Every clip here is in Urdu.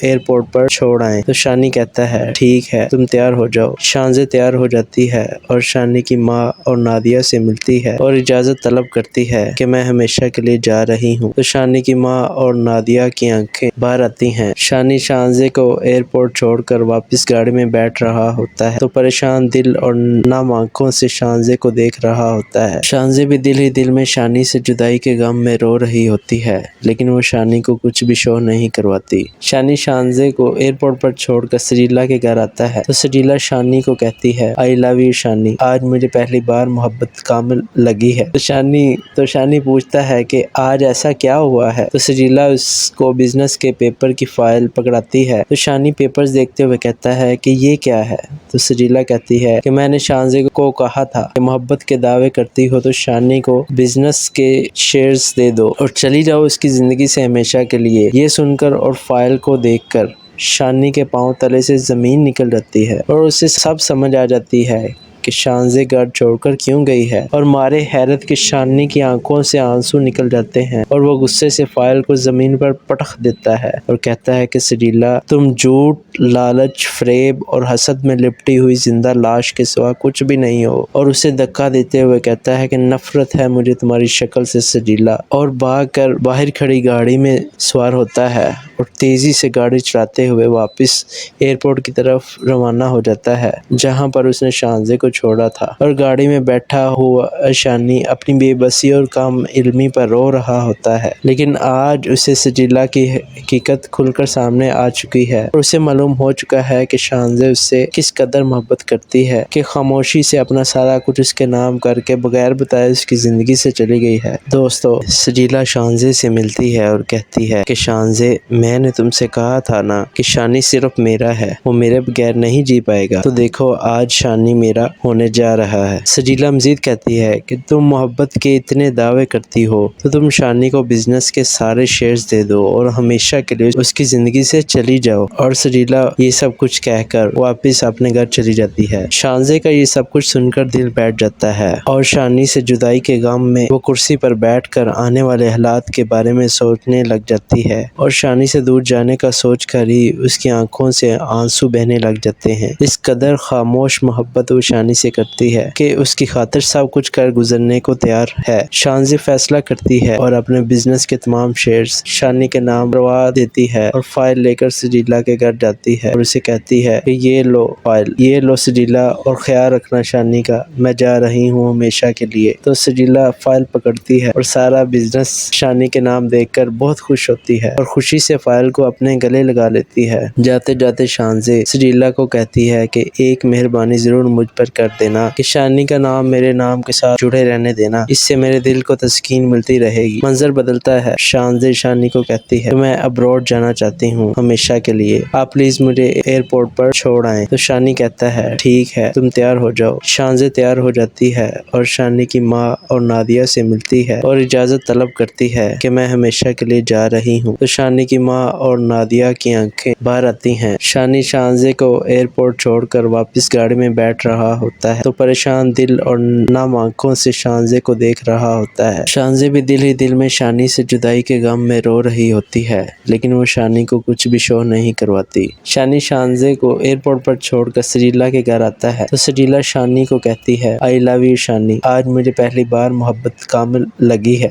ایئرپورٹ پر چھوڑ آئیں۔ تو شانی کہتا ہے ٹھیک ہے تم تیار ہو جاؤ۔ شانزے تیار ہو جاتی ہے اور شانی کی ماں اور نادیہ سے ملتی ہے اور اجازت طلب کرتی ہے کہ میں ہمیشہ کے لیے جا رہی ہوں۔ تو شانی کی ماں اور نادیہ کی آنکھیں باہر آتی ہیں۔ شانی شانزے کو ایئرپورٹ چھوڑ کر واپس گاڑی میں بیٹھ رہا ہوتا ہے تو پریشان دل اور نم آنکھوں سے شانزے کو دیکھ رہا ہوتا ہے۔ شانزے بھی دل ہی دل میں شانی سے جدائی کے غم میں رو رہی ہوتی ہے، لیکن وہ شانی کو کچھ بھی شو نہیں کرواتی۔ شانی شانزے کو ایئرپورٹ پر چھوڑ کر سجیلا کے گھر آتا ہے تو سجیلا شانی کو کہتی ہے آئی لو یو شانی، آج مجھے پہلی بار محبت کامل لگی ہے۔ تو شانی پوچھتا ہے کہ آج ایسا کیا ہوا ہے؟ تو سجیلا اس کو بزنس کے پیپر کی فائل پکڑاتی ہے تو شانی پیپرز دیکھتے ہوئے کہتا ہے کہ یہ کیا ہے؟ تو سجیلا کہتی ہے کہ میں نے شانزے کو کہا تھا کہ محبت کے دعوے کرتی ہو تو شانی کو بزنس کے شیئرز دے دو اور چلی جاؤ اس کی زندگی سے ہمیشہ کے لیے۔ یہ سن کر اور فائل کو دیکھ کر شانی کے پاؤں تلے سے زمین نکل جاتی ہے اور اسے سب سمجھ آ جاتی ہے کہ شانزے گھر چھوڑ کر کیوں گئی ہے، اور مارے حیرت کے شانی کی آنکھوں سے آنسو نکل جاتے ہیں اور وہ غصے سے فائل کو زمین پر پٹخ دیتا ہے اور کہتا ہے کہ سجیلا تم جھوٹ، لالچ، فریب اور حسد میں لپٹی ہوئی زندہ لاش کے سوا کچھ بھی نہیں ہو، اور اسے دھکا دیتے ہوئے کہتا ہے کہ نفرت ہے مجھے تمہاری شکل سے سجیلا، اور بھاگ کر باہر کھڑی گاڑی میں سوار ہوتا ہے اور تیزی سے گاڑی چلاتے ہوئے واپس ایئرپورٹ کی طرف روانہ ہو جاتا ہے جہاں پر اس نے شانزے کو چھوڑا تھا، اور گاڑی میں بیٹھا ہوا شانی اپنی بے بسی اور کم علمی پر رو رہا ہوتا ہے، لیکن آج اسے سجیلا کی حقیقت کھل کر سامنے آ چکی ہے اور اسے معلوم ہو چکا ہے کہ شانزے اس سے کس قدر محبت کرتی ہے کہ خاموشی سے اپنا سارا کچھ اس کے نام کر کے بغیر بتائے اس کی زندگی سے چلی گئی ہے۔ دوستو، سجیلا شانزے سے ملتی ہے اور کہتی ہے کہ شانزے میں نے تم سے کہا تھا نا کہ شانی صرف میرا ہے، وہ میرے بغیر نہیں جی پائے گا، تو دیکھو آج شانی میرا ہونے جا رہا ہے۔ سجیلا مزید کہتی ہے کہ تم محبت کے اتنے دعوے کرتی ہو تو تم شانی کو بزنس کے سارے شیئرز دے دو اور ہمیشہ کے لیے اس کی زندگی سے چلی جاؤ، اور سجیلا یہ سب کچھ کہہ کر واپس اپنے گھر چلی جاتی ہے۔ شانزے کا یہ سب کچھ سن کر دل بیٹھ جاتا ہے اور شانی سے جدائی کے غم میں وہ کرسی پر بیٹھ کر آنے والے حالات کے بارے میں سوچنے لگ جاتی ہے، اور شانی سے دور جانے کا سوچ کر ہی اس کی آنکھوں سے آنسو بہنے لگ جاتے ہیں۔ اس قدر خاموش محبت وہ شانی سے کرتی ہے کہ اس کی خاطر سب کچھ کر گزرنے کو تیار ہے۔ شانزی فیصلہ کرتی ہے اور اپنے بزنس کے تمام شیئرز شانی کے نام کروا دیتی ہے اور فائل لے کر سجیلا کے گھر جاتی ہے اور اسے کہتی ہے کہ یہ لو فائل، یہ لو سجیلا، اور خیال رکھنا شانی کا، میں جا رہی ہوں ہمیشہ کے لیے۔ تو سجیلا فائل پکڑتی ہے اور سارا بزنس شانی کے نام دیکھ کر بہت خوش ہوتی ہے اور خوشی سے فائل کو اپنے گلے لگا لیتی ہے۔ جاتے جاتے شانزے سجیلا کو کہتی ہے کہ ایک مہربانی ضرور مجھ پر کر دینا کہ شانی کا نام میرے نام کے ساتھ جڑے رہنے دینا، اس سے میرے دل کو تسکین ملتی رہے گی۔ منظر بدلتا ہے۔ شانزے شانی کو کہتی ہے میں ابروڈ جانا چاہتی ہوں ہمیشہ کے لیے، آپ پلیز مجھے ایئرپورٹ پر چھوڑ آئیں۔ تو شانی کہتا ہے ٹھیک ہے تم تیار ہو جاؤ۔ شانزے تیار ہو جاتی ہے اور شانی کی ماں اور نادیہ سے ملتی ہے اور اجازت طلب کرتی ہے کہ میں ہمیشہ کے لیے جا رہی ہوں۔ تو شانی کی ماں اور نادیہ کی آنکھیں باہر آتی ہیں۔ شانی شانزے کو ایئرپورٹ چھوڑ کر واپس گاڑی میں بیٹھ رہا ہوتا ہے تو پریشان دل اور نم آنکھوں سے شانزے کو دیکھ رہا ہوتا ہے۔ شانزے بھی دل ہی دل میں شانی سے جدائی کے غم میں رو رہی ہوتی ہے، لیکن وہ شانی کو کچھ بھی شو نہیں کرواتی۔ شانی شانزے کو ایئرپورٹ پر چھوڑ کر سجیلا کے گھر آتا ہے تو سجیلا شانی کو کہتی ہے آئی لو یو شانی، آج مجھے پہلی بار محبت کامل لگی ہے۔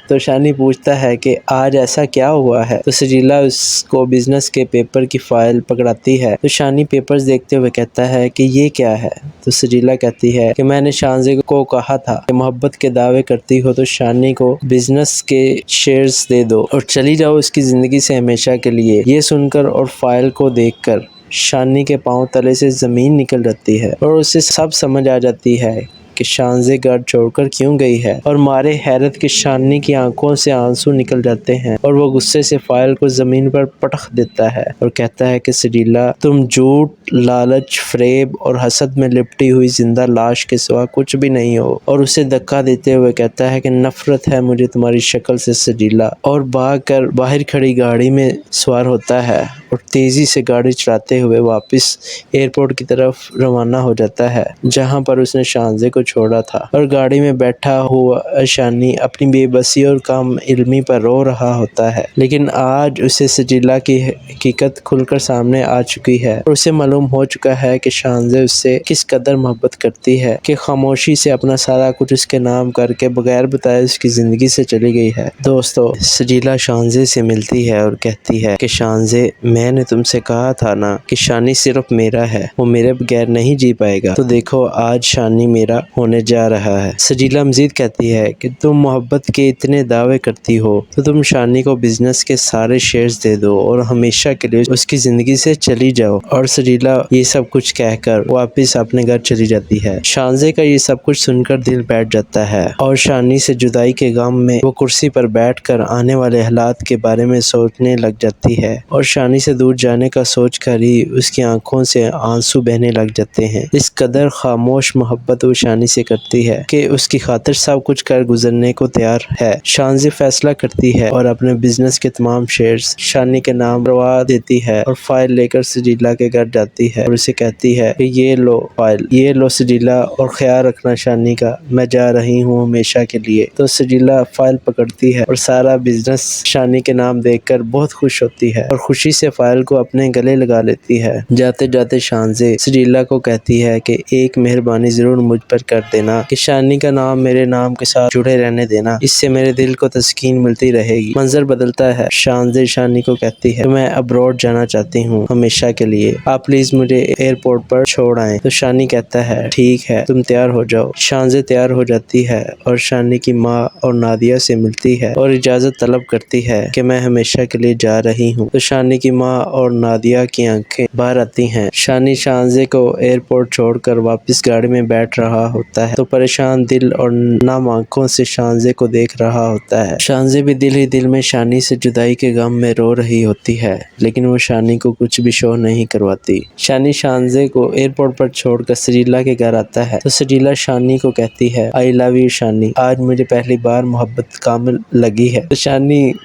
تو شانی پوچھتا ہے کہ آج ایسا کیا ہوا ہے؟ تو سجیلا اس کو بزنس کے پیپر کی فائل پکڑاتی ہے تو شانی پیپرز دیکھتے ہوئے کہتا ہے کہ یہ کیا ہے؟ تو سجیلا کہتی ہے کہ میں نے شانزے کو کہا تھا کہ محبت کے دعوے کرتی ہو تو شانی کو بزنس کے شیئرز دے دو اور چلی جاؤ اس کی زندگی سے ہمیشہ کے لیے۔ یہ سن کر اور فائل کو دیکھ کر شانی کے پاؤں تلے سے زمین نکل جاتی ہے اور اسے سب سمجھ آ جاتی ہے کہ شانزے گھر چھوڑ کر کیوں گئی ہے، اور مارے حیرت کے شانی کی آنکھوں سے آنسو نکل جاتے ہیں اور وہ غصے سے فائل کو زمین پر پٹخ دیتا ہے اور کہتا ہے کہ سجیلا تم جھوٹ، لالچ، فریب اور حسد میں لپٹی ہوئی زندہ لاش کے سوا کچھ بھی نہیں ہو، اور اسے دھکا دیتے ہوئے کہتا ہے کہ نفرت ہے مجھے تمہاری شکل سے سجیلا، اور بھاگ کر باہر کھڑی گاڑی میں سوار ہوتا ہے اور تیزی سے گاڑی چلاتے ہوئے واپس ایئرپورٹ کی طرف روانہ ہو جاتا ہے جہاں پر اس نے شانزے کو چھوڑا تھا اور گاڑی میں بیٹھا ہوا شانی اپنی بے بسی اور کم علمی پر رو رہا ہوتا ہے، لیکن آج اسے سجیلا کی حقیقت کھل کر سامنے آ چکی ہے اور اسے معلوم ہو چکا ہے کہ شانزے اس سے کس قدر محبت کرتی ہے کہ خاموشی سے اپنا سارا کچھ اس کے نام کر کے بغیر بتائے اس کی زندگی سے چلی گئی ہے۔ دوستو، سجیلا شانزے سے ملتی ہے اور کہتی ہے کہ شانزے، میں نے تم سے کہا تھا نا کہ شانی صرف میرا ہے، وہ میرے بغیر نہیں جی پائے گا، تو دیکھو آج شانی میرا ہونے جا رہا ہے۔ سجیلا مزید کہتی ہے کہ تم محبت کے اتنے دعوے کرتی ہو تو تم شانی کو بزنس کے سارے شیئرز دے دو اور ہمیشہ کے لیے اس کی زندگی سے چلی جاؤ، اور سجیلا یہ سب کچھ کہہ کر واپس اپنے گھر چلی جاتی ہے۔ شانزے کا یہ سب کچھ سن کر دل بیٹھ جاتا ہے اور شانی سے جدائی کے غم میں وہ کرسی پر بیٹھ کر آنے والے حالات کے بارے میں سوچنے لگ جاتی ہے، اور شانی سے دور جانے کا سوچ کر ہی اس کی آنکھوں سے آنسو بہنے لگ جاتے ہیں۔ اس قدر خاموش محبت وہ شانی سے کرتی ہے کہ اس کی خاطر سب کچھ کر گزرنے کو تیار ہے۔ شانزی فیصلہ کرتی ہے اور اپنے بزنس کے تمام شیئرز شانی کے نام کروا دیتی ہے اور فائل لے کر سجیلا کے گھر جاتی ہے اور اسے کہتی ہے کہ یہ لو فائل، یہ لو سجیلا، اور خیال رکھنا شانی کا، میں جا رہی ہوں ہمیشہ کے لیے۔ تو سجیلا فائل پکڑتی ہے اور سارا بزنس شانی کے نام دیکھ کر بہت خوش ہوتی ہے اور خوشی سے فائل کو اپنے گلے لگا لیتی ہے۔ جاتے جاتے شانزے سجیلا کو کہتی ہے کہ ایک مہربانی ضرور مجھ پر کر دینا کہ شانی کا نام میرے نام کے ساتھ جڑے رہنے دینا، اس سے میرے دل کو تسکین ملتی رہے گی۔ منظر بدلتا ہے۔ شانزے شانی کو کہتی ہے کہ میں ابروڈ جانا چاہتی ہوں ہمیشہ کے لیے، آپ پلیز مجھے ایئرپورٹ پر چھوڑ آئیں۔ تو شانی کہتا ہے ٹھیک ہے، تم تیار ہو جاؤ۔ شانزے تیار ہو جاتی ہے اور شانی کی ماں اور نادیہ سے ملتی ہے اور اجازت طلب کرتی ہے کہ میں ہمیشہ کے لیے جا رہی ہوں۔ تو شانی کی ماں اور نادیہ کی آنکھیں باہر آتی ہیں۔ شانی شانزے کو ایئرپورٹ چھوڑ کر واپس گاڑی میں بیٹھ رہا ہوتا ہے تو پریشان دل اور نم آنکھوں سے شانزے کو دیکھ رہا ہوتا ہے۔ شانزے بھی دل ہی دل میں شانی سے جدائی کے غم میں رو رہی ہوتی ہے، لیکن وہ شانی کو کچھ بھی شو نہیں کرواتی۔ شانی شانزے کو ایئرپورٹ پر چھوڑ کر سجیلا کے گھر آتا ہے تو سجیلا شانی کو کہتی ہے آئی لو یو شانی، آج مجھے پہلی بار محبت کامل لگی ہے۔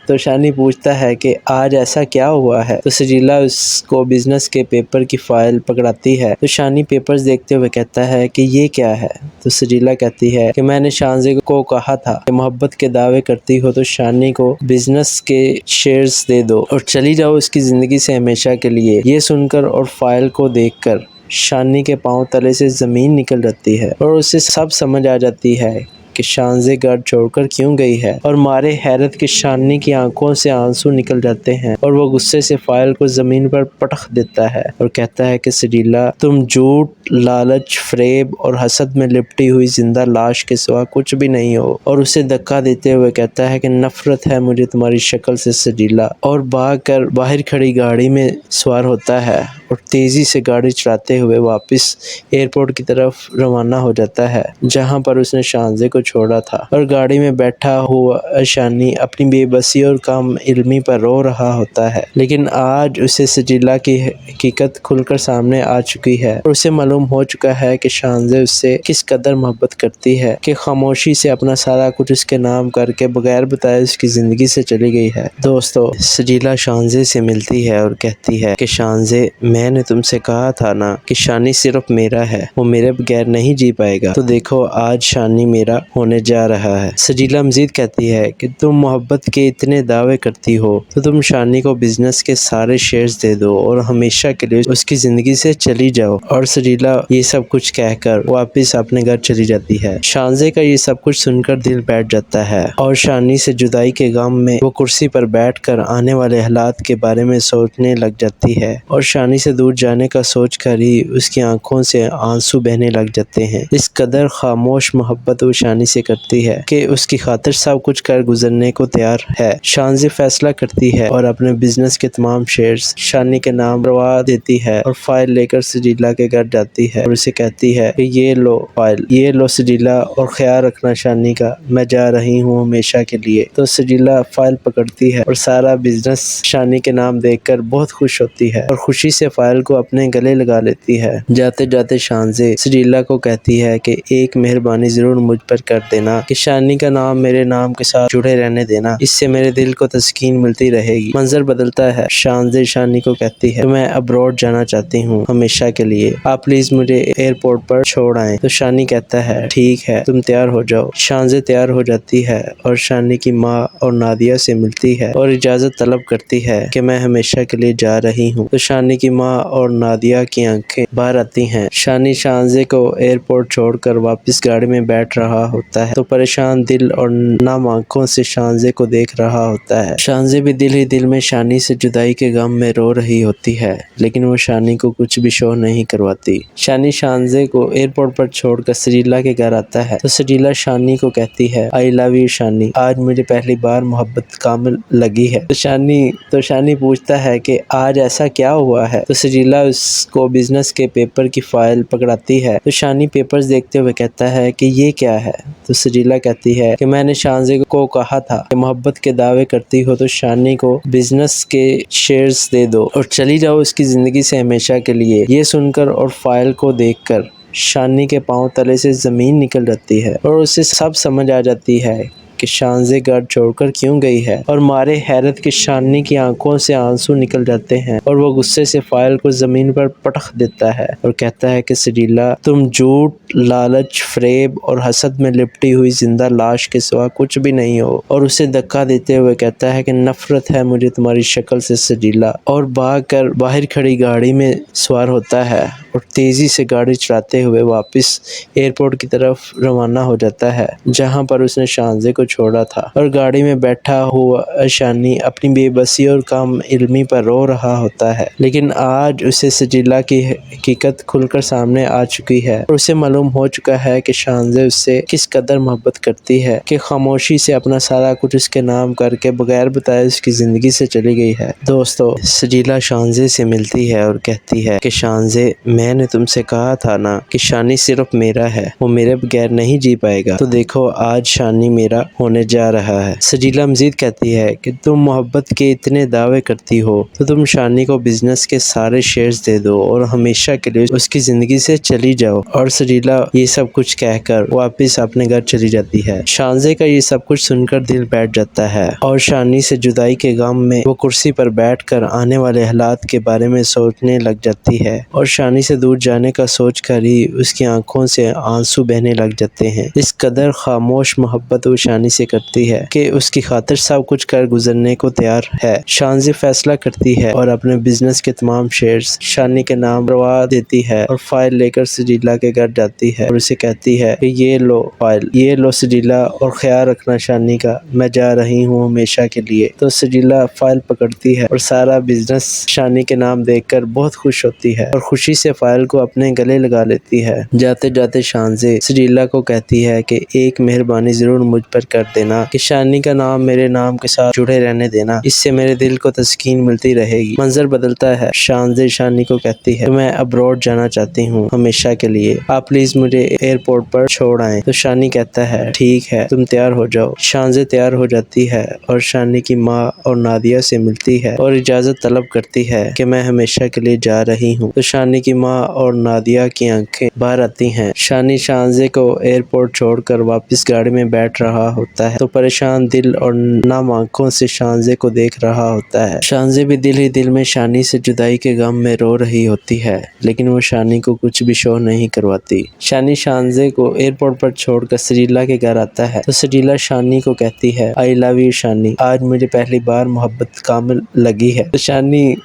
تو شانی پوچھتا ہے کہ آج ایسا کیا ہوا ہے؟ تو سجیلا اس کو بزنس کے پیپر کی فائل پکڑاتی ہے تو شانی پیپرز دیکھتے ہوئے کہتا ہے کہ یہ کیا ہے؟ تو سجیلا کہتی ہے کہ میں نے شانزے کو کہا تھا کہ محبت کے دعوے کرتی ہو تو شانی کو بزنس کے شیئرز دے دو اور چلی جاؤ اس کی زندگی سے ہمیشہ کے لیے۔ یہ سن کر اور فائل کو دیکھ کر شانی کے پاؤں تلے سے زمین نکل جاتی ہے اور اسے سب سمجھ آ جاتی ہے کہ شانزے گھر چھوڑ کر کیوں گئی ہے، اور مارے حیرت کے شانی کی آنکھوں سے آنسو نکل جاتے ہیں اور وہ غصے سے فائل کو زمین پر پٹخ دیتا ہے اور کہتا ہے کہ سجیلا، تم جھوٹ، لالچ، فریب اور حسد میں لپٹی ہوئی زندہ لاش کے سوا کچھ بھی نہیں ہو، اور اسے دھکا دیتے ہوئے کہتا ہے کہ نفرت ہے مجھے تمہاری شکل سے سجیلا، اور بھاگ کر باہر کھڑی گاڑی میں سوار ہوتا ہے اور تیزی سے گاڑی چلاتے ہوئے واپس ایئرپورٹ کی طرف روانہ ہو جاتا ہے جہاں پر اس نے شانزے کو چھوڑا تھا، اور گاڑی میں بیٹھا ہوا شانی اپنی بے بسی اور کم علمی پر رو رہا ہوتا ہے، لیکن آج اسے سجیلا کی حقیقت کھل کر سامنے آ چکی ہے اور اسے معلوم ہو چکا ہے کہ شانزے اس سے کس قدر محبت کرتی ہے کہ خاموشی سے اپنا سارا کچھ اس کے نام کر کے بغیر بتائے اس کی زندگی سے چلی گئی ہے۔ دوستو، سجیلا شانزے سے ملتی ہے اور کہتی ہے کہ شانزے، میں نے تم سے کہا تھا نا کہ شانی صرف میرا ہے، وہ میرے بغیر نہیں جی پائے گا، تو دیکھو آج شانی میرا ہونے جا رہا ہے۔ سجیلا مزید کہتی ہے کہ تم محبت کے اتنے دعوے کرتی ہو تو تم شانی کو بزنس کے سارے شیئرز دے دو اور ہمیشہ کے لیے اس کی زندگی سے چلی جاؤ، اور سجیلا یہ سب کچھ کہہ کر واپس اپنے گھر چلی جاتی ہے۔ شانزے کا یہ سب کچھ سن کر دل بیٹھ جاتا ہے اور شانی سے جدائی کے غم میں وہ کرسی پر بیٹھ کر آنے والے حالات کے بارے میں سوچنے لگ جاتی ہے، اور شانی سے دور جانے کا سوچ کر ہی اس کی آنکھوں سے آنسو بہنے لگ جاتے ہیں۔ اس قدر خاموش محبت وہ شانی سے کرتی ہے کہ اس کی خاطر سب کچھ کر گزرنے کو تیار ہے۔ شانزی فیصلہ کرتی ہے اور اپنے بزنس کے تمام شیئرز شانی کے نام کروا دیتی ہے اور فائل لے کر سجیلا کے گھر جاتی ہے اور اسے کہتی ہے کہ یہ لو فائل، یہ لو سجیلا، اور خیال رکھنا شانی کا، میں جا رہی ہوں ہمیشہ کے لیے۔ تو سجیلا فائل پکڑتی ہے اور سارا بزنس شانی کے نام دیکھ کر بہت خوش ہوتی ہے اور خوشی سے فائل کو اپنے گلے لگا لیتی ہے۔ جاتے جاتے شانزے سجیلا کو کہتی ہے کہ ایک مہربانی ضرور مجھ پر کر کر دینا کہ شانی کا نام میرے نام کے ساتھ جڑے رہنے دینا، اس سے میرے دل کو تسکین ملتی رہے گی۔ منظر بدلتا ہے، شانزے شانی کو کہتی ہے کہ میں ابروڈ جانا چاہتی ہوں ہمیشہ کے لیے، آپ پلیز مجھے ایئرپورٹ پر چھوڑ آئیں۔ تو شانی کہتا ہے ٹھیک ہے، تم تیار ہو جاؤ۔ شانزے تیار ہو جاتی ہے اور شانی کی ماں اور نادیہ سے ملتی ہے اور اجازت طلب کرتی ہے کہ میں ہمیشہ کے لیے جا رہی ہوں۔ تو شانی کی ماں اور نادیہ کی آنکھیں باہر آتی ہیں۔ شانی شانزے کو ایئرپورٹ چھوڑ کر واپس گاڑی میں بیٹھ رہا ہوتا ہے تو پریشان دل اور نم آنکھوں سے شانزے کو دیکھ رہا ہوتا ہے۔ شانزے بھی دل ہی دل میں شانی سے جدائی کے غم میں رو رہی ہوتی ہے، لیکن وہ شانی کو کچھ بھی شو نہیں کرواتی۔ شانی شانزے کو ایئرپورٹ پر چھوڑ کر سجیلا کے گھر آتا ہے تو سجیلا شانی کو کہتی ہے آئی لو یو شانی، آج مجھے پہلی بار محبت کامل لگی ہے۔ تو شانی پوچھتا ہے کہ آج ایسا کیا ہوا ہے؟ تو سجیلا اس کو بزنس کے پیپر کی فائل پکڑاتی ہے تو شانی پیپرز دیکھتے ہوئے کہتا ہے کہ یہ کیا ہے؟ تو سجیلا کہتی ہے کہ میں نے شانزے کو کہا تھا کہ محبت کے دعوے کرتی ہو تو شانی کو بزنس کے شیئرز دے دو اور چلی جاؤ اس کی زندگی سے ہمیشہ کے لیے۔ یہ سن کر اور فائل کو دیکھ کر شانی کے پاؤں تلے سے زمین نکل جاتی ہے اور اسے سب سمجھ آ جاتی ہے کہ شانزے گھر چھوڑ کر کیوں گئی ہے، اور مارے حیرت کے شانی کی آنکھوں سے آنسو نکل جاتے ہیں اور وہ غصے سے فائل کو زمین پر پٹخ دیتا ہے اور کہتا ہے کہ سجیلا تم جھوٹ، لالچ، فریب اور حسد میں لپٹی ہوئی زندہ لاش کے سوا کچھ بھی نہیں ہو، اور اسے دھکا دیتے ہوئے کہتا ہے کہ نفرت ہے مجھے تمہاری شکل سے سجیلا، اور بھاگ کر باہر کھڑی گاڑی میں سوار ہوتا ہے اور تیزی سے گاڑی چلاتے ہوئے واپس ایئرپورٹ کی طرف روانہ ہو جاتا ہے جہاں پر اس نے شانزے کو چھوڑا تھا، اور گاڑی میں بیٹھا ہوا شانی اپنی بے بسی اور کم علمی پر رو رہا ہوتا ہے، لیکن آج اسے سجیلا کی حقیقت کھل کر سامنے آ چکی ہے اور اسے معلوم ہو چکا ہے کہ شانزے اس سے کس قدر محبت کرتی ہے کہ خاموشی سے اپنا سارا کچھ اس کے نام کر کے بغیر بتائے اس کی زندگی سے چلی گئی ہے۔ دوستو، سجیلا شانزے سے ملتی ہے اور کہتی ہے کہ شانزے میں نے تم سے کہا تھا نا کہ شانی صرف میرا ہے، وہ میرے بغیر نہیں جی پائے گا، تو دیکھو آج شانی میرا ہونے جا رہا ہے۔ سجیلا مزید کہتی ہے کہ تم محبت کے اتنے دعوے کرتی ہو تو تم شانی کو بزنس کے سارے شیئرز دے دو اور ہمیشہ کے لیے اس کی زندگی سے چلی جاؤ، اور سجیلا یہ سب کچھ کہہ کر واپس اپنے گھر چلی جاتی ہے۔ شانزے کا یہ سب کچھ سن کر دل بیٹھ جاتا ہے اور شانی سے جدائی کے غم میں وہ کرسی پر بیٹھ کر آنے والے حالات کے بارے میں سوچنے لگ جاتی ہے، اور شانی سے دور جانے کا سوچ کر ہی اس کی آنکھوں سے آنسو بہنے لگ جاتے ہیں۔ اس قدر خاموش محبت وہ شانی سے کرتی ہے کہ اس کی خاطر سب کچھ کر گزرنے کو تیار ہے۔ شانزی فیصلہ کرتی ہے اور اپنے بزنس کے تمام شیئرز شانی کے نام کروا دیتی ہے اور فائل لے کر سجیلا کے گھر جاتی ہے اور اسے کہتی ہے کہ یہ لو فائل، یہ لو سجیلا، اور خیال رکھنا شانی کا، میں جا رہی ہوں ہمیشہ کے لیے۔ تو سجیلا فائل پکڑتی ہے اور سارا بزنس شانی کے نام دیکھ کر بہت خوش ہوتی ہے اور خوشی سے فائل کو اپنے گلے لگا لیتی ہے۔ جاتے جاتے شانزے سجیلا کو کہتی ہے کہ ایک مہربانی ضرور مجھ پر کر دینا کہ شانی کا نام میرے نام کے ساتھ جڑے رہنے دینا، اس سے میرے دل کو تسکین ملتی رہے گی۔ منظر بدلتا ہے، شانزے شانی کو کہتی ہے میں ابروڈ جانا چاہتی ہوں ہمیشہ کے لیے، آپ پلیز مجھے ایئرپورٹ پر چھوڑ آئیں۔ تو شانی کہتا ہے ٹھیک ہے، تم تیار ہو جاؤ۔ شانزے تیار ہو جاتی ہے اور شانی کی ماں اور نادیہ سے ملتی ہے اور اجازت طلب کرتی ہے کہ میں ہمیشہ کے لیے جا رہی ہوں۔ تو شانی کی ماں اور نادیہ کی آنکھیں باہر آتی ہیں۔ شانی شانزے کو ایئرپورٹ چھوڑ کر واپس گاڑی میں بیٹھ رہا ہوتا ہے تو پریشان دل اور نم آنکھوں سے شانزے کو دیکھ رہا ہوتا ہے۔ شانزے بھی دل ہی دل میں شانی سے جدائی کے غم میں رو رہی ہوتی ہے، لیکن وہ شانی کو کچھ بھی شو نہیں کرواتی۔ شانی شانزے کو ایئرپورٹ پر چھوڑ کر سجیلا کے گھر آتا ہے تو سجیلا شانی کو کہتی ہے آئی لو یو شانی، آج مجھے پہلی بار محبت کامل لگی ہے۔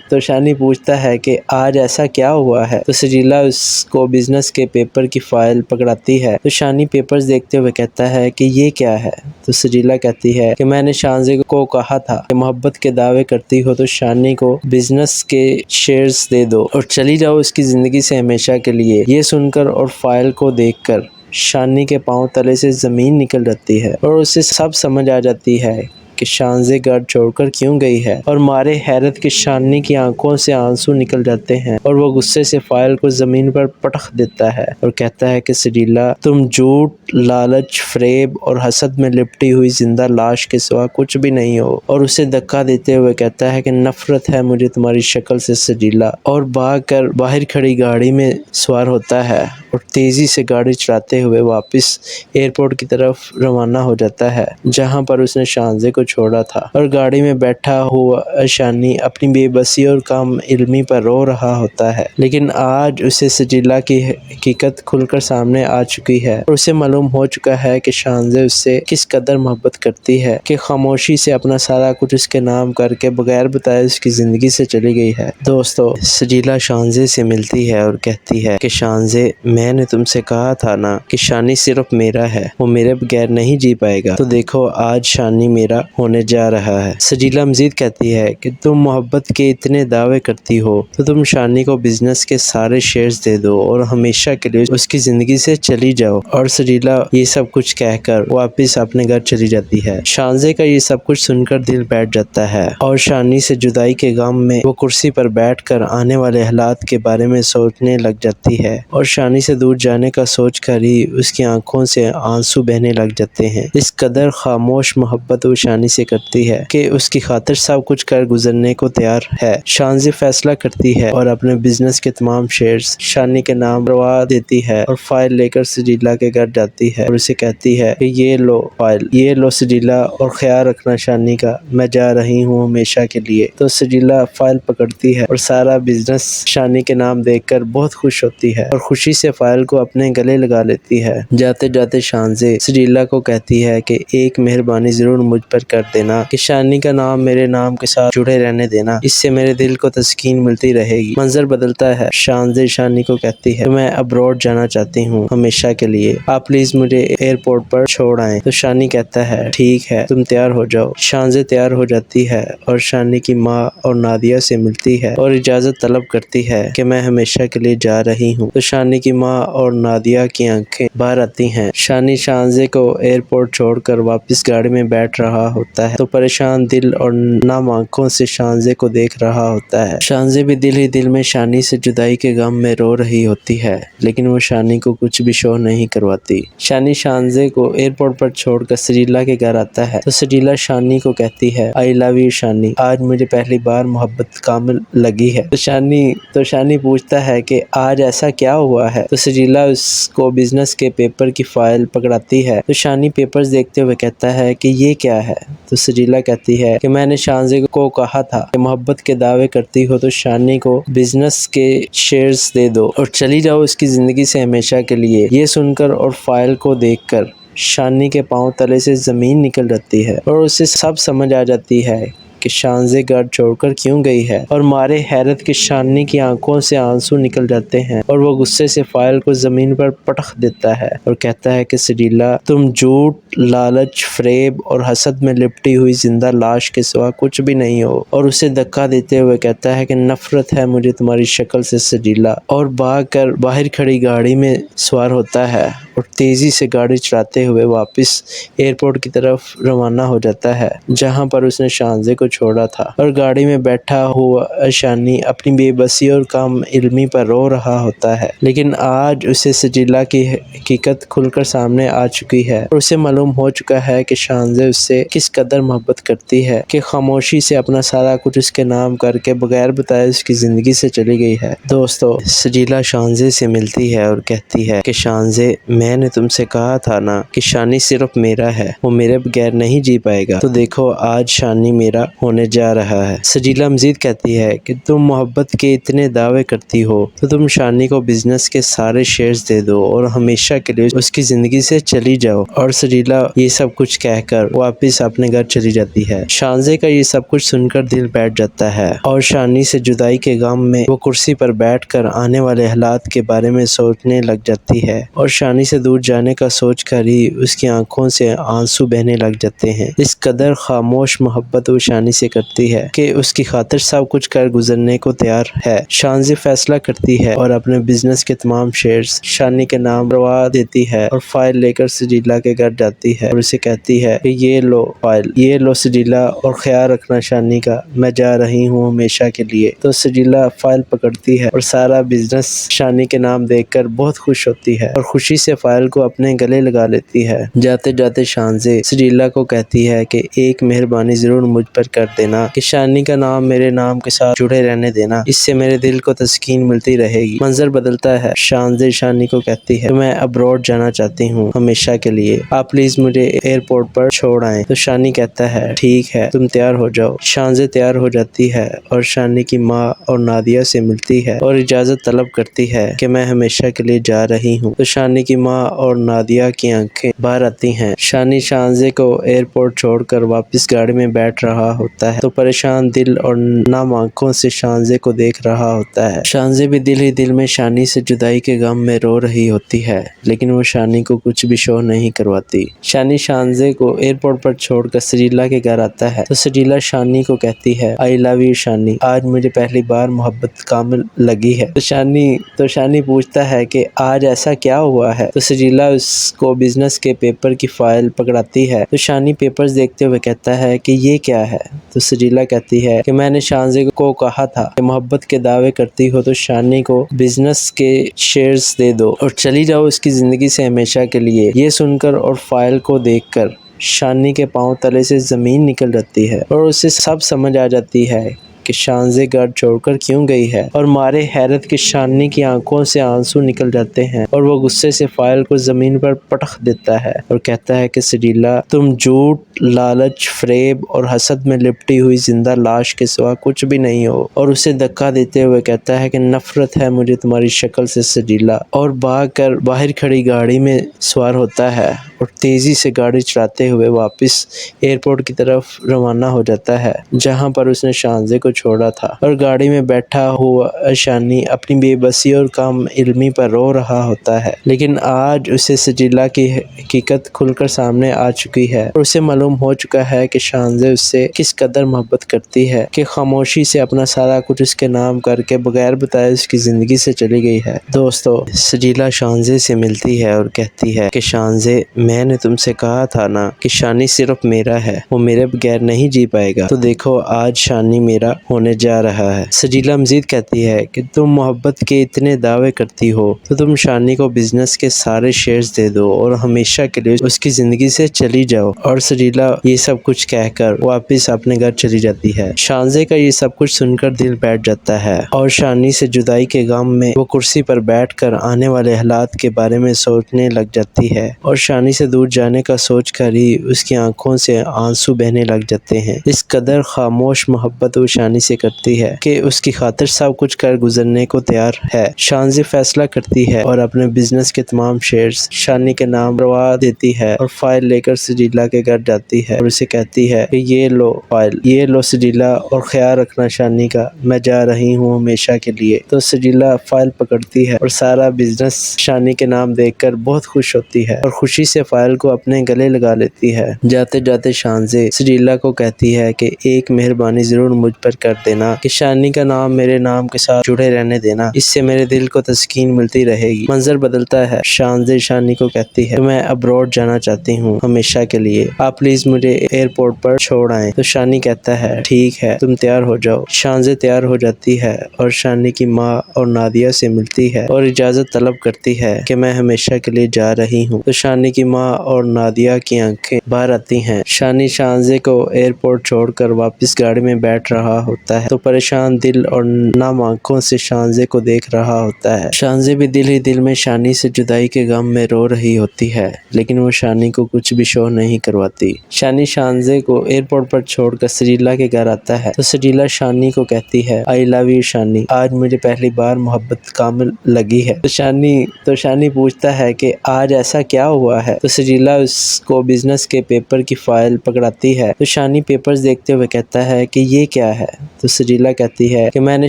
تو شانی پوچھتا ہے کہ آج ایسا کیا ہوا ہے؟ تو سجیلا اس کو بزنس کے پیپر کی فائل پکڑاتی ہے تو شانی پیپرز دیکھتے ہوئے کہتا ہے کہ یہ کیا ہے؟ تو سجیلا کہتی ہے کہ میں نے شانزے کو کہا تھا کہ محبت کے دعوے کرتی ہو تو شانی کو بزنس کے شیئرز دے دو اور چلی جاؤ اس کی زندگی سے ہمیشہ کے لیے۔ یہ سن کر اور فائل کو دیکھ کر شانی کے پاؤں تلے سے زمین نکل جاتی ہے اور اسے سب سمجھ آ جاتی ہے کہ شانزے گھر چھوڑ کر کیوں گئی ہے، اور مارے حیرت کے شانی کی آنکھوں سے آنسو نکل جاتے ہیں اور وہ غصے سے فائل کو زمین پر پٹخ دیتا ہے اور کہتا ہے کہ سریلا، تم جھوٹ، لالچ، فریب اور حسد میں لپٹی ہوئی زندہ لاش کے سوا کچھ بھی نہیں ہو، اور اسے دھکا دیتے ہوئے کہتا ہے کہ نفرت ہے مجھے تمہاری شکل سے سریلا، اور بھاگ کر باہر کھڑی گاڑی میں سوار ہوتا ہے اور تیزی سے گاڑی چلاتے ہوئے واپس ایئرپورٹ کی طرف روانہ ہو جاتا ہے جہاں پر اس نے شانزے کو چھوڑا تھا، اور گاڑی میں بیٹھا ہوا شانی اپنی بے بسی اور کم علمی پر رو رہا ہوتا ہے، لیکن آج اسے سجیلا کی حقیقت کھل کر سامنے آ چکی ہے اور اسے معلوم ہو چکا ہے کہ شانزے اس سے کس قدر محبت کرتی ہے کہ خاموشی سے اپنا سارا کچھ اس کے نام کر کے بغیر بتائے اس کی زندگی سے چلی گئی ہے۔ دوستو، سجیلا شانزے سے ملتی ہے اور کہتی ہے کہ شانزے، میں نے تم سے کہا تھا نا کہ شانی صرف میرا ہے، وہ میرے بغیر نہیں جی پائے گا، تو دیکھو آج شانی میرا ہونے جا رہا ہے۔ سجیلا مزید کہتی ہے کہ تم محبت کے اتنے دعوے کرتی ہو تو تم شانی کو بزنس کے سارے شیئرز دے دو اور ہمیشہ کے لیے اس کی زندگی سے چلی جاؤ، اور سجیلا یہ سب کچھ کہہ کر واپس اپنے گھر چلی جاتی ہے۔ شانزے کا یہ سب کچھ سن کر دل بیٹھ جاتا ہے اور شانی سے جدائی کے غم میں وہ کرسی پر بیٹھ کر آنے والے حالات کے بارے میں سوچنے لگ جاتی ہے، اور شانی سے دور جانے کا سوچ کر ہی اس کی آنکھوں سے آنسو بہنے لگ جاتے ہیں۔ اس قدر خاموش محبت وہ شانی سے کرتی ہے کہ اس کی خاطر سب کچھ کر گزرنے کو تیار ہے۔ شانزی فیصلہ کرتی ہے اور اپنے بزنس کے تمام شیئرز شانی کے نام کروا دیتی ہے اور فائل لے کر سجیلا کے گھر جاتی ہے اور اسے کہتی ہے کہ یہ لو فائل، یہ لو سجیلا، اور خیال رکھنا شانی کا، میں جا رہی ہوں ہمیشہ کے لیے۔ تو سجیلا فائل پکڑتی ہے اور سارا بزنس شانی کے نام دیکھ کر بہت خوش ہوتی ہے اور خوشی سے فائل کو اپنے گلے لگا لیتی ہے۔ جاتے جاتے شانزے سجیلا کو کہتی ہے کہ ایک مہربانی ضرور مجھ پر کر دینا کہ شانی کا نام میرے نام کے ساتھ جڑے رہنے دینا، اس سے میرے دل کو تسکین ملتی رہے گی۔ منظر بدلتا ہے، شانزے شانی کو کہتی ہے کہ میں ابروڈ جانا چاہتی ہوں ہمیشہ کے لیے، آپ پلیز مجھے ایئرپورٹ پر چھوڑ آئیں۔ تو شانی کہتا ہے ٹھیک ہے، تم تیار ہو جاؤ۔ شانزے تیار ہو جاتی ہے اور شانی کی ماں اور نادیہ سے ملتی ہے اور اجازت طلب کرتی ہے کہ میں ہمیشہ کے لیے جا رہی ہوں۔ تو شانی کی ماں اور نادیہ کی آنکھیں باہر آتی ہیں۔ شانی شانزے کو ایئرپورٹ چھوڑ کر واپس گاڑی میں بیٹھ رہا ہوتا ہے تو پریشان دل اور نم آنکھوں سے شانزے کو دیکھ رہا ہوتا ہے۔ شانزے بھی دل ہی دل میں شانی سے جدائی کے غم میں رو رہی ہوتی ہے، لیکن وہ شانی کو کچھ بھی شو نہیں کرواتی۔ شانی شانزے کو ایئرپورٹ پر چھوڑ کر سجیلا کے گھر آتا ہے تو سجیلا شانی کو کہتی ہے آئی لو یو شانی، آج مجھے پہلی بار محبت کامل لگی ہے۔ تو شانی پوچھتا ہے کہ آج ایسا کیا ہوا ہے، تو سجیلا اس کو بزنس کے پیپر کی فائل پکڑاتی ہے تو شانی پیپرز دیکھتے ہوئے کہتا ہے کہ یہ کیا ہے، تو سجیلا کہتی ہے کہ میں نے شانزے کو کہا تھا کہ محبت کے دعوے کرتی ہو تو شانی کو بزنس کے شیئرز دے دو اور چلی جاؤ اس کی زندگی سے ہمیشہ کے لیے۔ یہ سن کر اور فائل کو دیکھ کر شانی کے پاؤں تلے سے زمین نکل جاتی ہے اور اسے سب سمجھ آ جاتی ہے کہ شانزے گھر چھوڑ کر کیوں گئی ہے، اور مارے حیرت کے شانی کی آنکھوں سے آنسو نکل جاتے ہیں اور وہ غصے سے فائل کو زمین پر پٹخ دیتا ہے اور کہتا ہے کہ سجیلا، تم جھوٹ، لالچ، فریب اور حسد میں لپٹی ہوئی زندہ لاش کے سوا کچھ بھی نہیں ہو، اور اسے دھکا دیتے ہوئے کہتا ہے کہ نفرت ہے مجھے تمہاری شکل سے سجیلا، اور بھاگ کر باہر کھڑی گاڑی میں سوار ہوتا ہے اور تیزی سے گاڑی چلاتے ہوئے واپس ایئرپورٹ کی طرف روانہ ہو جاتا ہے جہاں پر اس نے شانزے کو چھوڑا تھا، اور گاڑی میں بیٹھا ہوا شانی اپنی بے بسی اور کم علمی پر رو رہا ہوتا ہے، لیکن آج اسے سجیلا کی حقیقت کھل کر سامنے آ چکی ہے اور اسے معلوم ہو چکا ہے کہ شانزے اس سے کس قدر محبت کرتی ہے کہ خاموشی سے اپنا سارا کچھ اس کے نام کر کے بغیر بتائے اس کی زندگی سے چلی گئی ہے۔ دوستو، سجیلا شانزے سے ملتی ہے اور کہتی ہے کہ شانزے، میں نے تم سے کہا تھا نا کہ شانی صرف میرا ہے، وہ میرے بغیر نہیں جی پائے گا، تو دیکھو آج شانی میرا ہونے جا رہا ہے۔ سجیلا مزید کہتی ہے کہ تم محبت کے اتنے دعوے کرتی ہو تو تم شانی کو بزنس کے سارے شیئرز دے دو اور ہمیشہ کے لیے اس کی زندگی سے چلی جاؤ، اور سجیلا یہ سب کچھ کہہ کر واپس اپنے گھر چلی جاتی ہے۔ شانزے کا یہ سب کچھ سن کر دل بیٹھ جاتا ہے اور شانی سے جدائی کے غم میں وہ کرسی پر بیٹھ کر آنے والے حالات کے بارے میں سوچنے لگ جاتی ہے، اور شانی سے دور جانے کا سوچ کر ہی اس کی آنکھوں سے آنسو بہنے لگ جاتے ہیں۔ اس قدر خاموش محبت وہ شانی سے کرتی ہے کہ اس کی خاطر سب کچھ کر گزرنے کو تیار ہے۔ شانزی فیصلہ کرتی ہے اور اپنے بزنس کے تمام شیئرز شانی کے نام کروا دیتی ہے اور فائل لے کر سجیلا کے گھر جاتی ہے اور اسے کہتی ہے کہ یہ لو فائل، یہ لو سجیلا، اور خیال رکھنا شانی کا، میں جا رہی ہوں ہمیشہ کے لیے۔ تو سجیلا فائل پکڑتی ہے اور سارا بزنس شانی کے نام دیکھ کر بہت خوش ہوتی ہے اور خوشی سے فائل کو اپنے گلے لگا لیتی ہے۔ جاتے جاتے شانزی سجیلا کو کہتی ہے کہ ایک مہربانی ضرور مجھ پر کر دینا کہ شانی کا نام میرے نام کے ساتھ جڑے رہنے دینا، اس سے میرے دل کو تسکین ملتی رہے گی۔ منظر بدلتا ہے، شانزی شانی کو کہتی ہے کہ میں ابروڈ جانا چاہتی ہوں ہمیشہ کے لیے، آپ پلیز مجھے ایئرپورٹ پر چھوڑ آئیں۔ تو شانی کہتا ہے ٹھیک ہے، تم تیار ہو جاؤ۔ شانزی تیار ہو جاتی ہے اور شانی کی ماں اور نادیہ سے ملتی ہے اور اجازت طلب کرتی ہے کہ میں ہمیشہ کے لیے جا رہی ہوں۔ تو شانی کی ماں اور نادیہ کی آنکھیں باہر آتی ہیں۔ شانی شانزی کو ایئرپورٹ چھوڑ کر واپس گاڑی میں بیٹھ رہا ہوتا ہے تو پریشان دل اور نم آنکھوں سے شانزی کو دیکھ رہا ہوتا ہے۔ شانزی بھی دل ہی دل میں شانی سے جدائی کے غم میں رو رہی ہوتی ہے، لیکن وہ شانی کو کچھ بھی شو نہیں کرواتی۔ شانی شانزی کو ایئرپورٹ پر چھوڑ کر سجیلا کے گھر آتا ہے تو سجیلا شانی کو کہتی ہے آئی لو یو شانی، آج مجھے پہلی بار محبت کامل لگی ہے۔ تو شانی پوچھتا ہے کہ آج ایسا کیا ہوا ہے؟ تو سجیلا اس کو بزنس کے پیپر کی فائل پکڑاتی ہے تو شانی پیپرز دیکھتے ہوئے کہتا ہے کہ یہ کیا ہے؟ تو سجیلا کہتی ہے کہ میں نے شانزی کو کہا تھا کہ محبت کے دعوے کرتی ہو تو شانی کو بزنس کے شیئرز دے دو اور چلی جاؤ اس کی زندگی سے ہمیشہ کے لیے۔ یہ سن کر اور فائل کو دیکھ کر شانی کے پاؤں تلے سے زمین نکل جاتی ہے اور اسے سب سمجھ آ جاتی ہے کہ شانزی گھر چھوڑ کر کیوں گئی ہے، اور مارے حیرت کے شانی کی آنکھوں سے آنسو نکل جاتے ہیں اور وہ غصے سے فائل کو زمین پر پٹخ دیتا ہے اور کہتا ہے کہ سجیلا، تم جھوٹ، لالچ، فریب اور حسد میں لپٹی ہوئی زندہ لاش کے سوا کچھ بھی نہیں ہو، اور اسے دھکا دیتے ہوئے کہتا ہے کہ نفرت ہے مجھے تمہاری شکل سے سجیلا، اور بھاگ کر باہر کھڑی گاڑی میں سوار ہوتا ہے اور تیزی سے گاڑی چلاتے ہوئے واپس ایئرپورٹ کی طرف روانہ ہو جاتا ہے جہاں پر اس نے شانزی کو چھوڑا تھا، اور گاڑی میں بیٹھا ہوا شانی اپنی بے بسی اور کم علمی پر رو رہا ہوتا ہے، لیکن آج اسے سجیلا کی حقیقت کھل کر سامنے آ چکی ہے اور اسے معلوم ہو چکا ہے کہ شانزی اس سے کس قدر محبت کرتی ہے کہ خاموشی سے اپنا سارا کچھ اس کے نام کر کے بغیر بتائے اس کی زندگی سے چلی گئی ہے۔ دوستو، سجیلا شانزی سے ملتی ہے اور کہتی ہے کہ شانزی، میں نے تم سے کہا تھا نا کہ شانی صرف میرا ہے، وہ میرے بغیر نہیں جی پائے گا، تو دیکھو آج شانی میرا ہونے جا رہا ہے۔ سجیلا مزید کہتی ہے کہ تم محبت کے اتنے دعوے کرتی ہو تو تم شانی کو بزنس کے سارے شیئرز دے دو اور ہمیشہ کے لیے اس کی زندگی سے چلی جاؤ، اور سجیلا یہ سب کچھ کہہ کر واپس اپنے گھر چلی جاتی ہے۔ شانزی کا یہ سب کچھ سن کر دل بیٹھ جاتا ہے اور شانی سے جدائی کے غم میں وہ کرسی پر بیٹھ کر آنے والے حالات کے بارے میں سوچنے لگ جاتی ہے، اور شانی سے دور جانے کا سوچ کر ہی اس کی آنکھوں سے آنسو بہنے لگ جاتے ہیں۔ اس قدر خاموش محبت وہ شانی سے کرتی ہے کہ اس کی خاطر سب کچھ کر گزرنے کو تیار ہے۔ شانزی فیصلہ کرتی ہے اور اپنے بزنس کے تمام شیئرز شانی کے نام کروا دیتی ہے اور فائل لے کر سجیلا کے گھر جاتی ہے اور اسے کہتی ہے کہ یہ لو فائل، یہ لو سجیلا، اور خیال رکھنا شانی کا، میں جا رہی ہوں ہمیشہ کے لیے۔ تو سجیلا فائل پکڑتی ہے اور سارا بزنس شانی کے نام دیکھ کر بہت خوش ہوتی ہے اور خوشی سے فائل کو اپنے گلے لگا لیتی ہے۔ جاتے جاتے شانزی سجیلا کو کہتی ہے کہ ایک مہربانی ضرور مجھ پر کر دینا کہ شانی کا نام میرے نام کے ساتھ جڑے رہنے دینا، اس سے میرے دل کو تسکین ملتی رہے گی۔ منظر بدلتا ہے، شانزی شانی کو کہتی ہے کہ میں ابروڈ جانا چاہتی ہوں ہمیشہ کے لیے، آپ پلیز مجھے ایئرپورٹ پر چھوڑ آئیں۔ تو شانی کہتا ہے ٹھیک ہے، تم تیار ہو جاؤ۔ شانزی تیار ہو جاتی ہے اور شانی کی ماں اور نادیہ سے ملتی ہے اور اجازت طلب کرتی ہے کہ میں ہمیشہ کے لیے جا رہی ہوں۔ تو شانی کی ماں اور نادیہ کی آنکھیں باہر آتی ہیں۔ شانی شانزی کو ایئرپورٹ چھوڑ کر واپس گاڑی میں بیٹھ رہا ہوتا ہے تو پریشان دل اور نم آنکھوں سے شانزی کو دیکھ رہا ہوتا ہے۔ شانزی بھی دل ہی دل میں شانی سے جدائی کے غم میں رو رہی ہوتی ہے، لیکن وہ شانی کو کچھ بھی شو نہیں کرواتی۔ شانی شانزی کو ایئرپورٹ پر چھوڑ کر سجیلا کے گھر آتا ہے تو سجیلا شانی کو کہتی ہے آئی لو یو شانی، آج مجھے پہلی بار محبت کامل لگی ہے۔ تو شانی پوچھتا ہے کہ آج ایسا کیا ہوا ہے؟ تو سجیلا اس کو بزنس کے پیپر کی فائل پکڑاتی ہے تو شانی پیپرز دیکھتے ہوئے کہتا ہے کہ یہ کیا ہے؟ تو سجیلا کہتی ہے کہ میں نے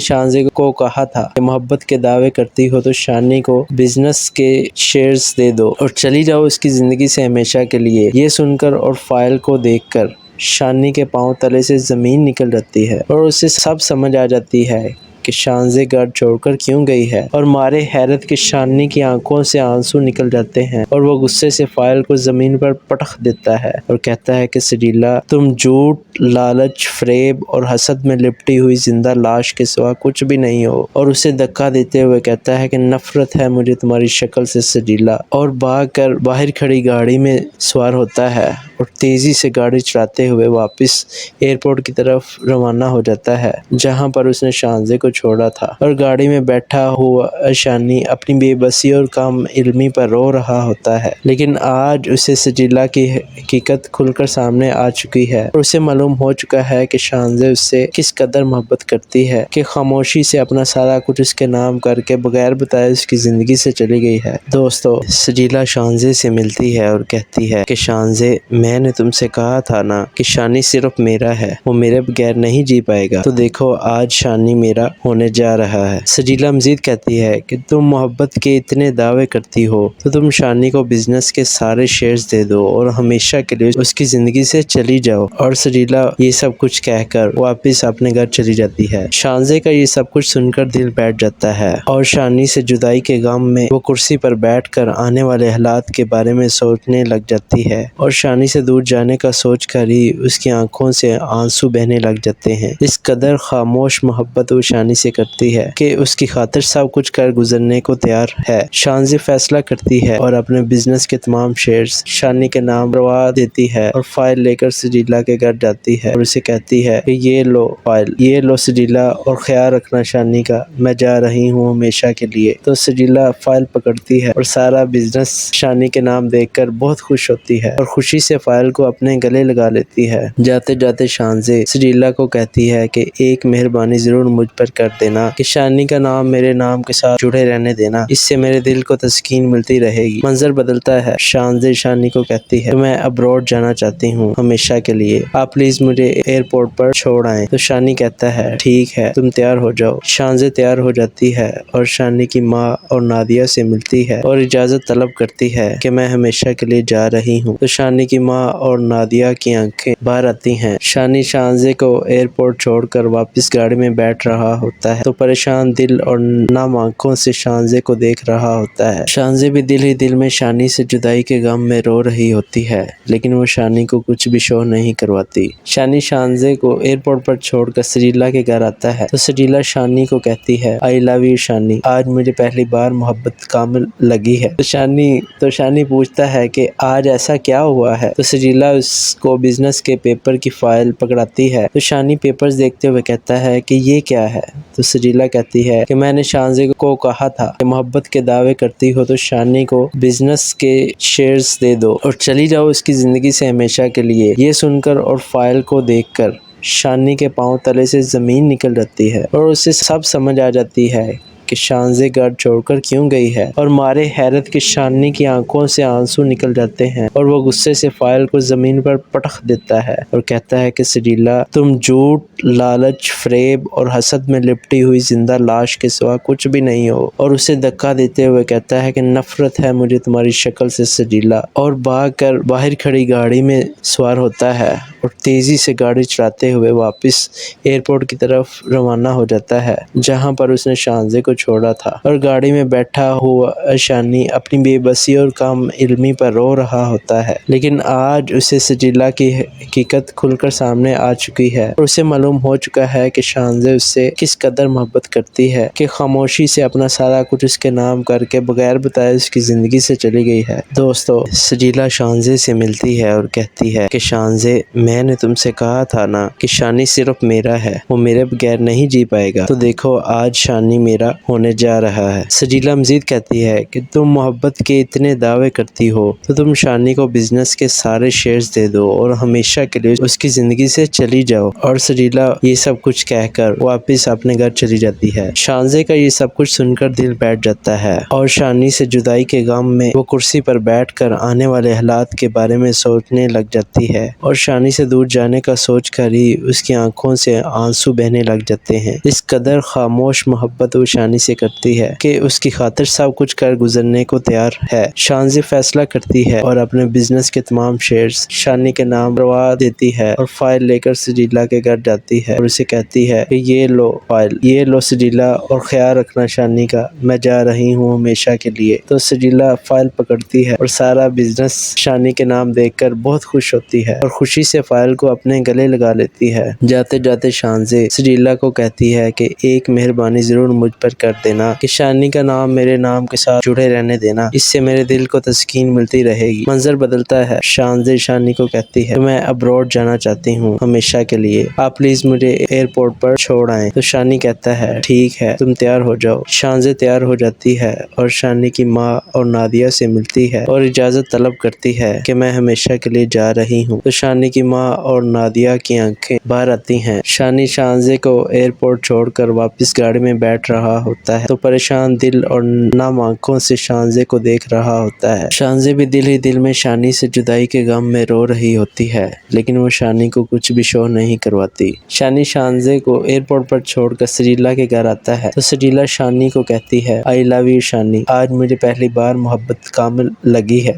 شانزے کو کہا تھا کہ محبت کے دعوے کرتی ہو تو شانی کو بزنس کے شیئرز دے دو اور چلی جاؤ اس کی زندگی سے ہمیشہ کے لیے۔ یہ سن کر اور فائل کو دیکھ کر شانی کے پاؤں تلے سے زمین نکل جاتی ہے اور اسے سب سمجھ آ جاتی ہے کہ شانزے گھر چھوڑ کر کیوں گئی ہے، اور مارے حیرت کے شانی کی آنکھوں سے آنسو نکل جاتے ہیں اور وہ غصے سے فائل کو زمین پر پٹخ دیتا ہے اور کہتا ہے کہ سجیلا، تم جھوٹ، لالچ، فریب اور حسد میں لپٹی ہوئی زندہ لاش کے سوا کچھ بھی نہیں ہو، اور اسے دھکا دیتے ہوئے کہتا ہے کہ نفرت ہے مجھے تمہاری شکل سے سجیلا، اور بھاگ کر باہر کھڑی گاڑی میں سوار ہوتا ہے اور تیزی سے گاڑی چلاتے ہوئے واپس ایئرپورٹ کی طرف روانہ ہو جاتا ہے جہاں پر اس نے شانزے کو چھوڑا تھا، اور گاڑی میں بیٹھا ہوا شانی اپنی بے بسی اور کم علمی پر رو رہا ہوتا ہے، لیکن آج اسے سجیلا کی حقیقت کھل کر سامنے آ چکی ہے اور اسے معلوم ہو چکا ہے کہ شانزے اس سے کس قدر محبت کرتی ہے کہ خاموشی سے اپنا سارا کچھ اس کے نام کر کے بغیر بتائے اس کی زندگی سے چلی گئی ہے۔ دوستو، سجیلا شانزے سے ملتی ہے اور کہتی ہے کہ شانزے، میں نے تم سے کہا تھا نا کہ شانی صرف میرا ہے، وہ میرے بغیر نہیں جی پائے گا، تو دیکھو آج شانی میرا ہونے جا رہا ہے۔ سجیلا مزید کہتی ہے کہ تم محبت کے اتنے دعوے کرتی ہو تو تم شانی کو بزنس کے سارے شیئرز دے دو اور ہمیشہ کے لیے اس کی زندگی سے چلی جاؤ، اور سجیلا یہ سب کچھ کہہ کر واپس اپنے گھر چلی جاتی ہے۔ شانزے کا یہ سب کچھ سن کر دل بیٹھ جاتا ہے اور شانی سے جدائی کے غم میں وہ کرسی پر بیٹھ کر آنے والے حالات کے بارے میں سوچنے لگ جاتی ہے، اور شانی سے دور جانے کا سوچ کر ہی اس کی آنکھوں سے آنسو بہنے لگ جاتے ہیں۔ اس قدر خاموش محبت وہ شانی سے کرتی ہے کہ اس کی خاطر سب کچھ کر گزرنے کو تیار ہے۔ شانزی فیصلہ کرتی ہے اور اپنے بزنس کے تمام شیئرز شانی کے نام کروا دیتی ہے اور فائل لے کر سجیلا کے گھر جاتی ہے اور اسے کہتی ہے کہ یہ لو فائل، یہ لو سجیلا، اور خیال رکھنا شانی کا، میں جا رہی ہوں ہمیشہ کے لیے۔ تو سجیلا فائل پکڑتی ہے اور سارا بزنس شانی کے نام دیکھ کر بہت خوش ہوتی ہے اور خوشی سے فائل کو اپنے گلے لگا لیتی ہے۔ جاتے جاتے شانزے سجیلا کو کہتی ہے کہ ایک مہربانی ضرور مجھ پر کر دینا کہ شانی کا نام میرے نام کے ساتھ جڑے رہنے دینا، اس سے میرے دل کو تسکین ملتی رہے گی۔ منظر بدلتا ہے، شانزے شانی کو کہتی ہے میں ابروڈ جانا چاہتی ہوں ہمیشہ کے لیے، آپ پلیز مجھے ایئرپورٹ پر چھوڑ آئیں۔ تو شانی کہتا ہے ٹھیک ہے، تم تیار ہو جاؤ۔ شانزے تیار ہو جاتی ہے اور شانی کی ماں اور نادیہ سے ملتی ہے اور اجازت طلب کرتی ہے کہ میں ہمیشہ کے لیے جا رہی ہوں۔ تو شانی کی ماں اور نادیہ کی آنکھیں باہر آتی ہیں۔ شانی شانزے کو ایئرپورٹ چھوڑ کر واپس گاڑی میں بیٹھ رہا ہوتا ہے تو پریشان دل اور نم آنکھوں سے شانزے کو دیکھ رہا ہوتا ہے۔ شانزے بھی دل ہی دل میں شانی سے جدائی کے غم میں رو رہی ہوتی ہے، لیکن وہ شانی کو کچھ بھی شو نہیں کرواتی۔ شانی شانزے کو ایئرپورٹ پر چھوڑ کر سجیلا کے گھر آتا ہے تو سجیلا شانی کو کہتی ہے آئی لو یو شانی، آج مجھے پہلی بار محبت کامل لگی ہے۔ تو شانی پوچھتا ہے کہ آج ایسا کیا ہوا ہے، تو سجیلا اس کو بزنس کے پیپر کی فائل پکڑاتی ہے تو شانی پیپرز دیکھتے ہوئے کہتا ہے کہ یہ کیا ہے، تو سجیلا کہتی ہے کہ میں نے شانزے کو کہا تھا کہ محبت کے دعوے کرتی ہو تو شانی کو بزنس کے شیئرز دے دو اور چلی جاؤ اس کی زندگی سے ہمیشہ کے لیے۔ یہ سن کر اور فائل کو دیکھ کر شانی کے پاؤں تلے سے زمین نکل جاتی ہے اور اسے سب سمجھ آ جاتی ہے کہ شانزے گھر چھوڑ کر کیوں گئی ہے، اور مارے حیرت کے شانی کی آنکھوں سے آنسو نکل جاتے ہیں اور وہ غصے سے فائل کو زمین پر پٹخ دیتا ہے اور کہتا ہے کہ سجیلا، تم جھوٹ، لالچ، فریب اور حسد میں لپٹی ہوئی زندہ لاش کے سوا کچھ بھی نہیں ہو، اور اسے دھکا دیتے ہوئے کہتا ہے کہ نفرت ہے مجھے تمہاری شکل سے سجیلا، اور بھاگ کر باہر کھڑی گاڑی میں سوار ہوتا ہے اور تیزی سے گاڑی چلاتے ہوئے واپس ایئرپورٹ کی طرف روانہ ہو جاتا ہے جہاں پر اس نے شانزے کو چھوڑا تھا، اور گاڑی میں بیٹھا ہوا شانی اپنی بے بسی اور کم علمی پر رو رہا ہوتا ہے، لیکن آج اسے سجیلا کی حقیقت کھل کر سامنے آ چکی ہے اور اسے معلوم ہو چکا ہے کہ شانزے اس سے کس قدر محبت کرتی ہے کہ خاموشی سے اپنا سارا کچھ اس کے نام کر کے بغیر بتائے اس کی زندگی سے چلی گئی ہے۔ دوستو، سجیلا شانزے سے ملتی ہے اور کہتی ہے کہ شانزے، میں نے تم سے کہا تھا نا کہ شانی صرف میرا ہے، وہ میرے بغیر نہیں جی پائے گا، تو دیکھو آج شانی میرا ہونے جا رہا ہے۔ سجیلا مزید کہتی ہے کہ تم محبت کے اتنے دعوے کرتی ہو تو تم شانی کو بزنس کے سارے شیئرز دے دو اور ہمیشہ کے لیے اس کی زندگی سے چلی جاؤ۔ اور سجیلا یہ سب کچھ کہہ کر واپس اپنے گھر چلی جاتی ہے۔ شانزے کا یہ سب کچھ سن کر دل بیٹھ جاتا ہے اور شانی سے جدائی کے غم میں وہ کرسی پر بیٹھ کر آنے والے حالات کے بارے میں سوچنے لگ جاتی ہے، اور شانی سے دور جانے کا سوچ کر ہی اس کی آنکھوں سے آنسو بہنے لگ جاتے ہیں۔ اس قدر خاموش محبت وہ شانی سے کرتی ہے کہ اس کی خاطر سب کچھ کر گزرنے کو تیار ہے۔ شانزی فیصلہ کرتی ہے اور اپنے بزنس کے تمام شیئرز شانی کے نام کروا دیتی ہے اور فائل لے کر سجیلا کے گھر جاتی ہے اور اسے کہتی ہے کہ یہ لو فائل، یہ لو سجیلا، اور خیال رکھنا شانی کا، میں جا رہی ہوں ہمیشہ کے لیے۔ تو سجیلا فائل پکڑتی ہے اور سارا بزنس شانی کے نام دیکھ کر بہت خوش ہوتی ہے اور خوشی سے فائل کو اپنے گلے لگا لیتی ہے۔ جاتے جاتے شانزے سجیلا کو کہتی ہے کہ ایک مہربانی ضرور مجھ پر کر دینا کہ شانی کا نام میرے نام کے ساتھ جڑے رہنے دینا، اس سے میرے دل کو تسکین ملتی رہے گی۔ منظر بدلتا ہے۔ شانزے شانی کو کہتی ہے کہ میں ابروڈ جانا چاہتی ہوں ہمیشہ کے لیے، آپ پلیز مجھے ایئرپورٹ پر چھوڑ آئیں۔ تو شانی کہتا ہے ٹھیک ہے، تم تیار ہو جاؤ۔ شانزے تیار ہو جاتی ہے اور شانی کی ماں اور نادیہ سے ملتی ہے اور اجازت طلب کرتی ہے کہ میں ہمیشہ کے لیے جا رہی ہوں۔ تو شانی کی ماں اور نادیہ کی آنکھیں باہر آتی ہیں۔ شانی شانزے کو ایئرپورٹ چھوڑ کر واپس گاڑی میں بیٹھ رہا ہوتا ہے تو پریشان دل اور نم آنکھوں سے شانزے کو دیکھ رہا ہوتا ہے۔ شانزے بھی دل ہی دل میں شانی سے جدائی کے غم میں رو رہی ہوتی ہے، لیکن وہ شانی کو کچھ بھی شو نہیں کرواتی۔ شانی شانزے کو ایئرپورٹ پر چھوڑ کر سجیلا کے گھر آتا ہے تو سجیلا شانی کو کہتی ہے آئی لو یو شانی، آج مجھے پہلی بار محبت کامل لگی ہے۔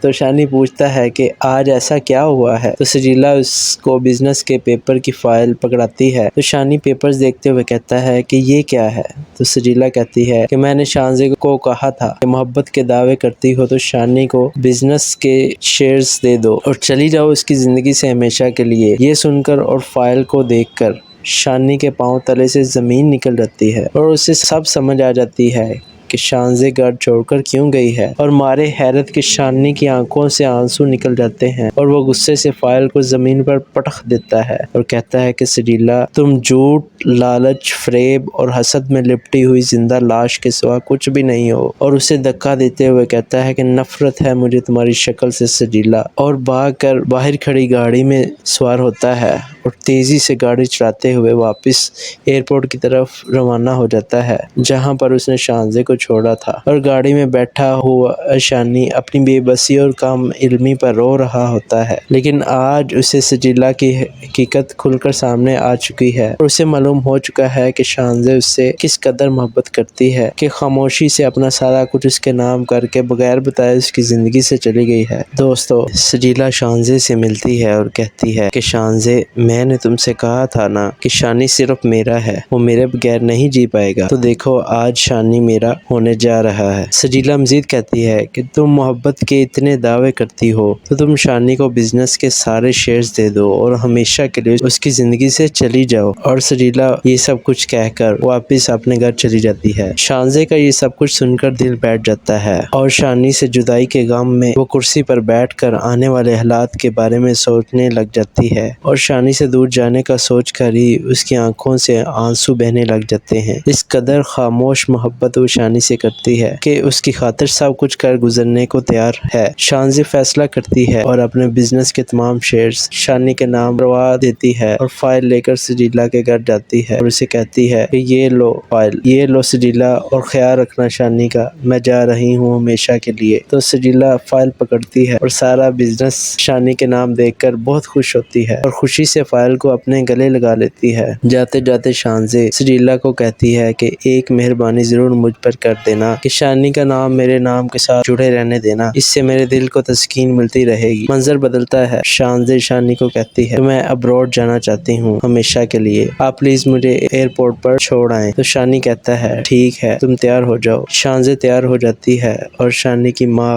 تو شانی پوچھتا ہے کہ آج ایسا کیا ہوا ہے؟ تو سجیلا اس کو بزنس کے پیپر کی فائل پکڑاتی ہے تو شانی پیپرز دیکھتے ہوئے کہتا ہے کہ یہ کیا ہے؟ تو سجیلا کہتی ہے کہ میں نے شانزے کو کہا تھا کہ محبت کے دعوے کرتی ہو تو شانی کو بزنس کے شیئرز دے دو اور چلی جاؤ اس کی زندگی سے ہمیشہ کے لیے۔ یہ سن کر اور فائل کو دیکھ کر شانی کے پاؤں تلے سے زمین نکل جاتی ہے اور اسے سب سمجھ آ جاتی ہے کہ شانزے گھر چھوڑ کر کیوں گئی ہے، اور مارے حیرت کے شانی کی آنکھوں سے آنسو نکل جاتے ہیں اور وہ غصے سے فائل کو زمین پر پٹخ دیتا ہے اور کہتا ہے کہ سجیلا تم جھوٹ، لالچ، فریب اور حسد میں لپٹی ہوئی زندہ لاش کے سوا کچھ بھی نہیں ہو، اور اسے دھکا دیتے ہوئے کہتا ہے کہ نفرت ہے مجھے تمہاری شکل سے سجیلا، اور بھاگ کر باہر کھڑی گاڑی میں سوار ہوتا ہے اور تیزی سے گاڑی چلاتے ہوئے واپس ایئرپورٹ کی طرف روانہ ہو جاتا ہے جہاں پر اس نے شانزے کو چھوڑا تھا، اور گاڑی میں بیٹھا ہوا شانی اپنی بے بسی اور کم علمی پر رو رہا ہوتا ہے، لیکن آج اسے سجیلا کی حقیقت کھل کر سامنے آ چکی ہے اور اسے معلوم ہو چکا ہے کہ شانزے اس سے کس قدر محبت کرتی ہے کہ خاموشی سے اپنا سارا کچھ اس کے نام کر کے بغیر بتائے اس کی زندگی سے چلی گئی ہے۔ دوستو، سجیلا شانزے سے ملتی ہے اور کہتی ہے کہ شانزے میں نے تم سے کہا تھا نا کہ شانی صرف میرا ہے، وہ میرے بغیر نہیں جی پائے گا، تو دیکھو آج شانی میرا ہونے جا رہا ہے۔ سجیلا مزید کہتی ہے کہ تم محبت کے اتنے دعوے کرتی ہو تو تم شانی کو بزنس کے سارے شیئرز دے دو اور ہمیشہ کے لیے اس کی زندگی سے چلی جاؤ۔ اور سجیلا یہ سب کچھ کہہ کر واپس اپنے گھر چلی جاتی ہے۔ شانزے کا یہ سب کچھ سن کر دل بیٹھ جاتا ہے اور شانی سے جدائی کے غم میں وہ کرسی پر بیٹھ کر آنے والے حالات کے بارے میں سوچنے لگ جاتی ہے، اور شانی سے دور جانے کا سوچ کر ہی اس کی آنکھوں سے آنسو بہنے لگ جاتے ہیں۔ اس قدر خاموش محبت وہ شانی سے کرتی ہے کہ اس کی خاطر سب کچھ کر گزرنے کو تیار ہے۔ شانزی فیصلہ کرتی ہے اور اپنے بزنس کے تمام شیئرز شانی کے نام کروا دیتی ہے اور فائل لے کر سجیلا کے گھر جاتی ہے اور اسے کہتی ہے کہ یہ لو فائل، یہ لو سجیلا، اور خیال رکھنا شانی کا، میں جا رہی ہوں ہمیشہ کے لیے۔ تو سجیلا فائل پکڑتی ہے اور سارا بزنس شانی کے نام دیکھ کر بہت خوش ہوتی ہے اور خوشی سے فائل کو اپنے گلے لگا لیتی ہے۔ جاتے جاتے شانزے سجیلا کو کہتی ہے کہ ایک مہربانی ضرور مجھ پر کر دینا کہ شانی کا نام میرے نام کے ساتھ جڑے رہنے دینا، اس سے میرے دل کو تسکین ملتی رہے گی۔ منظر بدلتا ہے۔ شانزے شانی کو کہتی ہے کہ میں ابروڈ جانا چاہتی ہوں ہمیشہ کے لیے، آپ پلیز مجھے ایئرپورٹ پر چھوڑ آئیں۔ تو شانی کہتا ہے ٹھیک ہے، تم تیار ہو جاؤ۔ شانزے تیار ہو جاتی ہے اور شانی کی ماں